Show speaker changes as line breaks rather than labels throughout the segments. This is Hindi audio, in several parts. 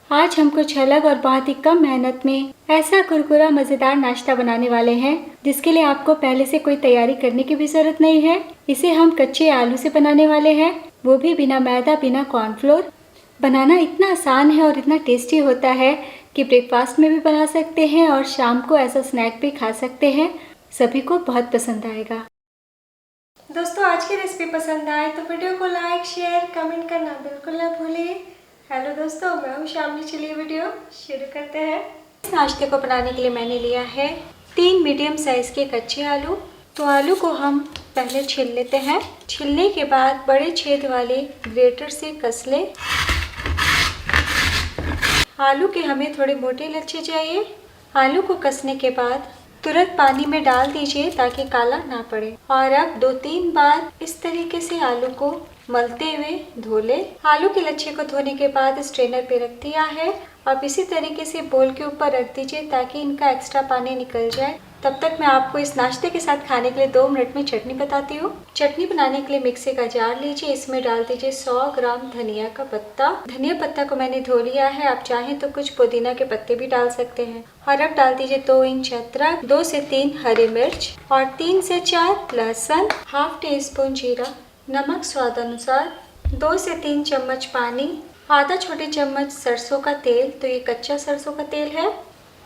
आज हम कुछ अलग और बहुत ही कम मेहनत में ऐसा कुरकुरा मज़ेदार नाश्ता बनाने वाले हैं जिसके लिए आपको पहले से कोई तैयारी करने की भी ज़रूरत नहीं है। इसे हम कच्चे आलू से बनाने वाले हैं, वो भी बिना मैदा, बिना कॉर्नफ्लोर। बनाना इतना आसान है और इतना टेस्टी होता है कि ब्रेकफास्ट में भी बना सकते हैं और शाम को ऐसा स्नैक भी खा सकते हैं। सभी को बहुत पसंद आएगा।
दोस्तों, आज की रेसिपी पसंद आए तो वीडियो को लाइक, शेयर, कमेंट करना बिल्कुल ना भूलिए। हेलो दोस्तों, मैं हूँ शामली। चलिए वीडियो शुरू करते हैं।
इस नाश्ते को बनाने के लिए मैंने लिया है 3 मीडियम साइज़ के कच्चे आलू। तो आलू को हम पहले छील लेते हैं। छीलने के बाद बड़े छेद वाले ग्रेटर से कस ले। आलू के हमें थोड़े मोटे लच्छे चाहिए। आलू को कसने के बाद तुरंत पानी में डाल दीजिए ताकि काला ना पड़े। और अब 2-3 बार इस तरीके से आलू को मलते हुए धो ले। आलू के लच्छे को धोने के बाद स्ट्रेनर पे रख दिया है। अब इसी तरीके से बोल के ऊपर रख दीजिए ताकि इनका एक्स्ट्रा पानी निकल जाए। तब तक मैं आपको इस नाश्ते के साथ खाने के लिए 2 मिनट में चटनी बताती हूँ। चटनी बनाने के लिए मिक्सी का जार लीजिए। इसमें डाल दीजिए 100 ग्राम धनिया का पत्ता। धनिया पत्ता को मैंने धो लिया है। आप चाहें तो कुछ पुदीना के पत्ते भी डाल सकते हैं। और अब डाल दीजिए 2 इंच अदरक, 2 से 3 हरी मिर्च और 3 से 4 लहसुन, हाफ टी स्पून जीरा, नमक स्वाद अनुसार, 2 से 3 चम्मच पानी, आधा छोटी चम्मच सरसों का तेल। तो ये कच्चा सरसों का तेल है।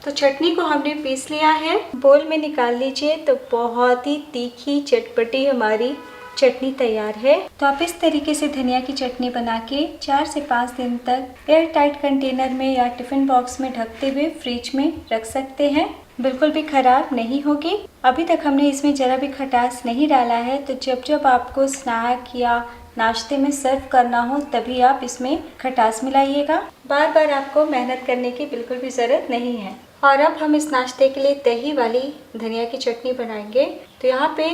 तो चटनी को हमने पीस लिया है, बोल में निकाल लीजिए। तो बहुत ही तीखी चटपटी हमारी चटनी तैयार है। तो आप इस तरीके से धनिया की चटनी बना के 4 से 5 दिन तक एयर टाइट कंटेनर में या टिफिन बॉक्स में ढकते हुए फ्रिज में रख सकते हैं। बिल्कुल भी खराब नहीं होगी। अभी तक हमने इसमें जरा भी खटास नहीं डाला है। तो जब जब आपको स्नैक या नाश्ते में सर्व करना हो तभी आप इसमें खटास मिलाइएगा। बार बार आपको मेहनत करने की बिल्कुल भी ज़रूरत नहीं है। और अब हम इस नाश्ते के लिए दही वाली धनिया की चटनी बनाएंगे। तो यहाँ पे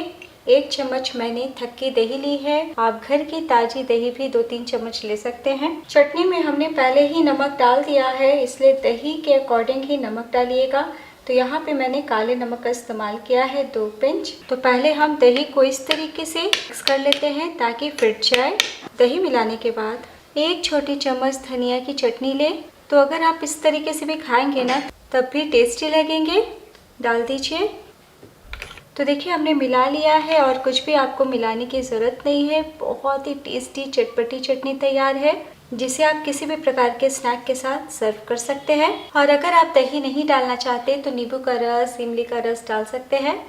1 चम्मच मैंने थक्की दही ली है। आप घर की ताज़ी दही भी 2-3 चम्मच ले सकते हैं। चटनी में हमने पहले ही नमक डाल दिया है, इसलिए दही के अकॉर्डिंग ही नमक डालिएगा। तो यहाँ पे मैंने काले नमक का इस्तेमाल किया है 2 पिंच। तो पहले हम दही को इस तरीके से मिक्स कर लेते हैं ताकि फिट जाए। दही मिलाने के बाद 1 छोटी चम्मच धनिया की चटनी ले। तो अगर आप इस तरीके से भी खाएंगे ना तब भी टेस्टी लगेंगे। डाल दीजिए। तो देखिए हमने मिला लिया है और कुछ भी आपको मिलाने की ज़रूरत नहीं है। बहुत ही टेस्टी चटपटी चटनी तैयार है जिसे आप किसी भी प्रकार के स्नैक के साथ सर्व कर सकते हैं। और अगर आप दही नहीं डालना चाहते तो नींबू का रस, इमली का रस डाल सकते हैं।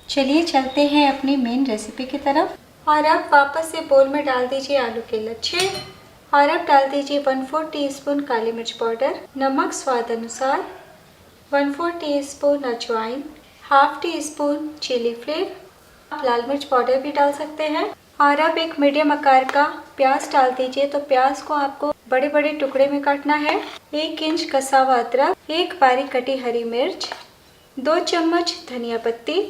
चलिए चलते हैं अपनी मेन रेसिपी की तरफ। और अब वापस से बोल में डाल दीजिए आलू के लच्छे। और अब डाल दीजिए 1/4 टीस्पून काली मिर्च पाउडर, नमक स्वाद अनुसार, 1/4 टीस्पून अजवाइन, half teaspoon chilli flakes. आप लाल मिर्च पाउडर भी डाल सकते हैं। और अब एक मीडियम आकार का प्याज डाल दीजिए। तो प्याज को आपको बड़े बड़े टुकड़े में काटना है। 1 इंच कसा हुआ अदरक, 1 बारीक कटी हरी मिर्च, 2 चम्मच धनिया पत्ती।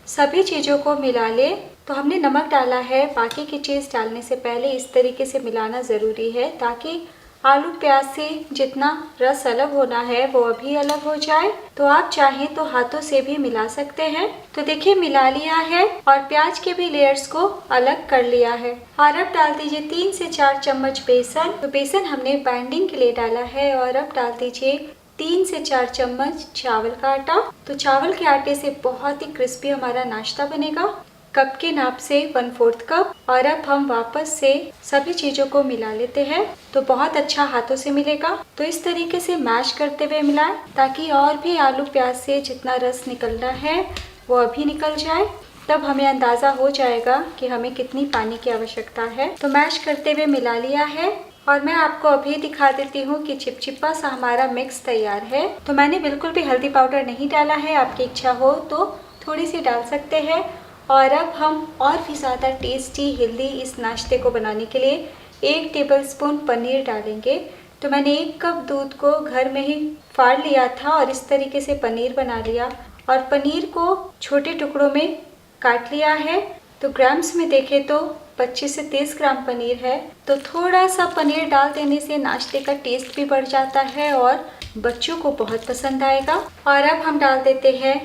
सभी चीज़ों को मिला ले। तो हमने नमक डाला है, बाकी की चीज़ डालने से पहले इस तरीके से मिलाना ज़रूरी है ताकि आलू प्याज से जितना रस अलग होना है वो अभी अलग हो जाए। तो आप चाहें तो हाथों से भी मिला सकते हैं। तो देखिए मिला लिया है और प्याज के भी लेयर्स को अलग कर लिया है। और अब डाल दीजिए 3 से 4 चम्मच बेसन। तो बेसन हमने बाइंडिंग के लिए डाला है। और अब डाल दीजिए 3 से 4 चम्मच चावल का आटा। तो चावल के आटे से बहुत ही क्रिस्पी हमारा नाश्ता बनेगा। कप के नाप से 1/4 कप। और अब हम वापस से सभी चीज़ों को मिला लेते हैं। तो बहुत अच्छा हाथों से मिलेगा। तो इस तरीके से मैश करते हुए मिलाएं ताकि और भी आलू प्याज से जितना रस निकलना है वो अभी निकल जाए। तब हमें अंदाज़ा हो जाएगा कि हमें कितनी पानी की आवश्यकता है। तो मैश करते हुए मिला लिया है। और मैं आपको अभी दिखा देती हूँ कि चिपचिपा सा हमारा मिक्स तैयार है। तो मैंने बिल्कुल भी हल्दी पाउडर नहीं डाला है। आपकी इच्छा हो तो थोड़ी सी डाल सकते हैं। और अब हम और भी ज़्यादा टेस्टी हेल्दी इस नाश्ते को बनाने के लिए 1 टेबलस्पून पनीर डालेंगे। तो मैंने 1 कप दूध को घर में ही फाड़ लिया था और इस तरीके से पनीर बना लिया। और पनीर को छोटे टुकड़ों में काट लिया है। तो ग्राम्स में देखें तो 25 से 30 ग्राम पनीर है। तो थोड़ा सा पनीर डाल देने से नाश्ते का टेस्ट भी बढ़ जाता है और बच्चों को बहुत पसंद आएगा। और अब हम डाल देते हैं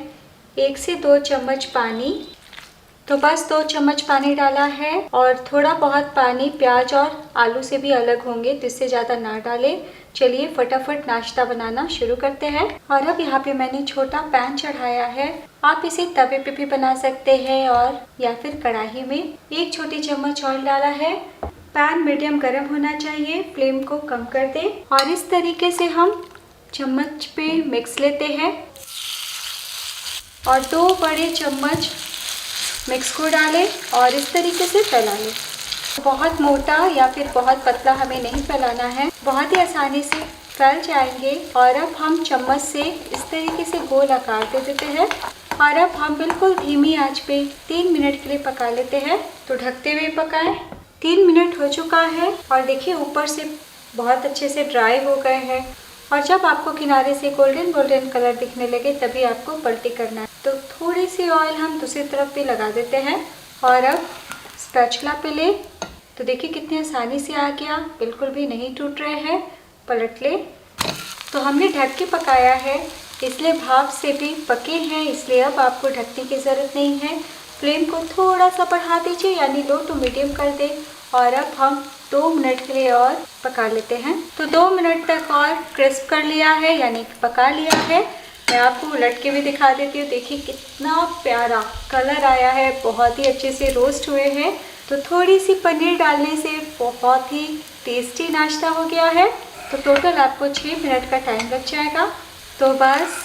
1 से 2 चम्मच पानी। तो बस 2 चम्मच पानी डाला है और थोड़ा बहुत पानी प्याज और आलू से भी अलग होंगे तो इससे ज़्यादा ना डालें। चलिए फटाफट नाश्ता बनाना शुरू करते हैं। और अब यहाँ पे मैंने छोटा पैन चढ़ाया है। आप इसे तवे पे भी बना सकते हैं और या फिर कढ़ाई में। 1 छोटी चम्मच ऑयल डाला है। पैन मीडियम गर्म होना चाहिए, फ्लेम को कम कर दें और इस तरीके से हम चम्मच पे मिक्स लेते हैं और 2 बड़े चम्मच मिक्स को डालें और इस तरीके से फैला लें। बहुत मोटा या फिर बहुत पतला हमें नहीं फैलाना है, बहुत ही आसानी से फैल जाएंगे। और अब हम चम्मच से इस तरीके से गोल आकार दे देते हैं और अब हम बिल्कुल धीमी आंच पे 3 मिनट के लिए पका लेते हैं। तो ढकते हुए पकाएं। 3 मिनट हो चुका है और देखिए ऊपर से बहुत अच्छे से ड्राई हो गए हैं और जब आपको किनारे से गोल्डन गोल्डन कलर दिखने लगे तभी आपको पलटी करना है। तो थोड़ी सी ऑयल हम दूसरी तरफ भी लगा देते हैं और अब स्पैचुला पे ले। तो देखिए कितनी आसानी से आ गया, बिल्कुल भी नहीं टूट रहे हैं। पलट ले। तो हमने ढक के पकाया है इसलिए भाप से भी पके हैं, इसलिए अब आपको ढकने की ज़रूरत नहीं है। फ्लेम को थोड़ा सा बढ़ा दीजिए यानी लो टू मीडियम कर दें और अब हम 2 मिनट के लिए और पका लेते हैं। तो 2 मिनट तक और क्रिस्प कर लिया है यानी पका लिया है। मैं आपको उलट के भी दिखा देती हूँ। देखिए कितना प्यारा कलर आया है, बहुत ही अच्छे से रोस्ट हुए हैं। तो थोड़ी सी पनीर डालने से बहुत ही टेस्टी नाश्ता हो गया है। तो टोटल आपको 6 मिनट का टाइम लग जाएगा। तो बस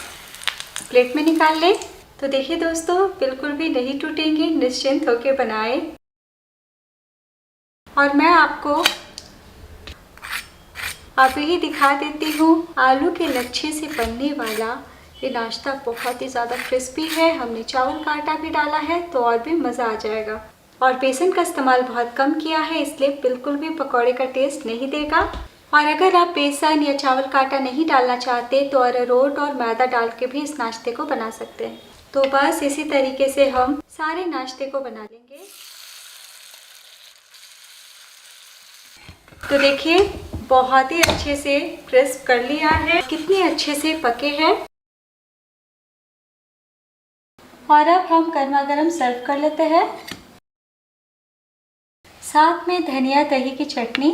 प्लेट में निकाल लें। तो देखिए दोस्तों बिल्कुल भी नहीं टूटेंगे, निश्चिंत होके बनाएं। और मैं आपको अब यही दिखा देती हूँ आलू के लच्छे से बनने वाला ये नाश्ता बहुत ही ज़्यादा क्रिस्पी है। हमने चावल का आटा भी डाला है तो और भी मज़ा आ जाएगा। और बेसन का इस्तेमाल बहुत कम किया है इसलिए बिल्कुल भी पकौड़े का टेस्ट नहीं देगा। और अगर आप बेसन या चावल का आटा नहीं डालना चाहते तो अरारोट और मैदा डाल के भी इस नाश्ते को बना सकते हैं। तो बस इसी तरीके से हम सारे नाश्ते को बना लेंगे। तो देखिए बहुत ही अच्छे से क्रिस्प कर लिया है, कितने अच्छे से पके हैं। और अब हम गर्मा गर्म सर्व कर लेते हैं, साथ में धनिया दही की चटनी।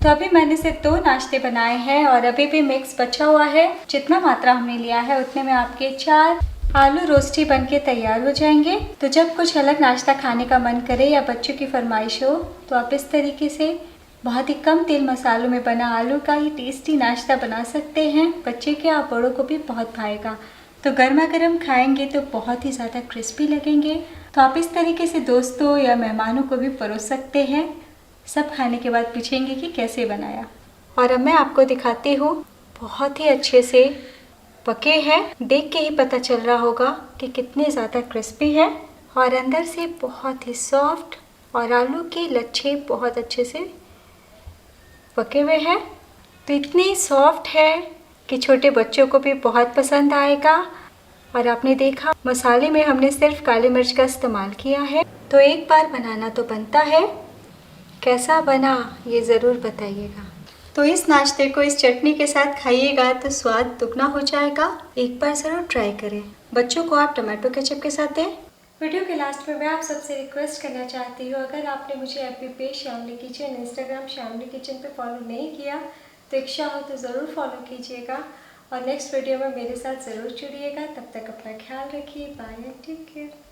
तो अभी मैंने सिर्फ 2 नाश्ते बनाए हैं और अभी भी मिक्स बचा हुआ है। जितना मात्रा हमने लिया है उतने में आपके 4 आलू रोस्टी बनके तैयार हो जाएंगे। तो जब कुछ अलग नाश्ता खाने का मन करे या बच्चों की फरमाइश हो तो आप इस तरीके से बहुत ही कम तेल मसालों में बना आलू का ये टेस्टी नाश्ता बना सकते हैं। बच्चे के आप बड़ों को भी बहुत भाएगा। तो गर्मा गर्म खाएंगे तो बहुत ही ज़्यादा क्रिस्पी लगेंगे। तो आप इस तरीके से दोस्तों या मेहमानों को भी परोस सकते हैं। सब खाने के बाद पूछेंगे कि कैसे बनाया। और अब मैं आपको दिखाती हूँ, बहुत ही अच्छे से पके हैं। देख के ही पता चल रहा होगा कि कितने ज़्यादा क्रिस्पी है और अंदर से बहुत ही सॉफ्ट और आलू के लच्छे बहुत अच्छे से पके हुए हैं। तो इतनी सॉफ्ट है कि छोटे बच्चों को भी बहुत पसंद आएगा। और आपने देखा मसाले में हमने सिर्फ काली मिर्च का इस्तेमाल किया है। तो एक बार बनाना तो बनता है, कैसा बना ये ज़रूर बताइएगा। तो इस नाश्ते को इस चटनी के साथ खाइएगा तो स्वाद दुगना हो जाएगा। एक बार ज़रूर ट्राई करें। बच्चों को आप टमाटो केचप के साथ दें।
वीडियो के लास्ट में मैं आप सबसे रिक्वेस्ट करना चाहती हूँ, अगर आपने मुझे एफबी पेज श्यामली किचन, इंस्टाग्राम श्यामली किचन पे फॉलो नहीं किया तो इच्छा हो तो ज़रूर फॉलो कीजिएगा और नेक्स्ट वीडियो में मेरे साथ ज़रूर जुड़िएगा। तब तक अपना ख्याल रखिए। Bye, take care.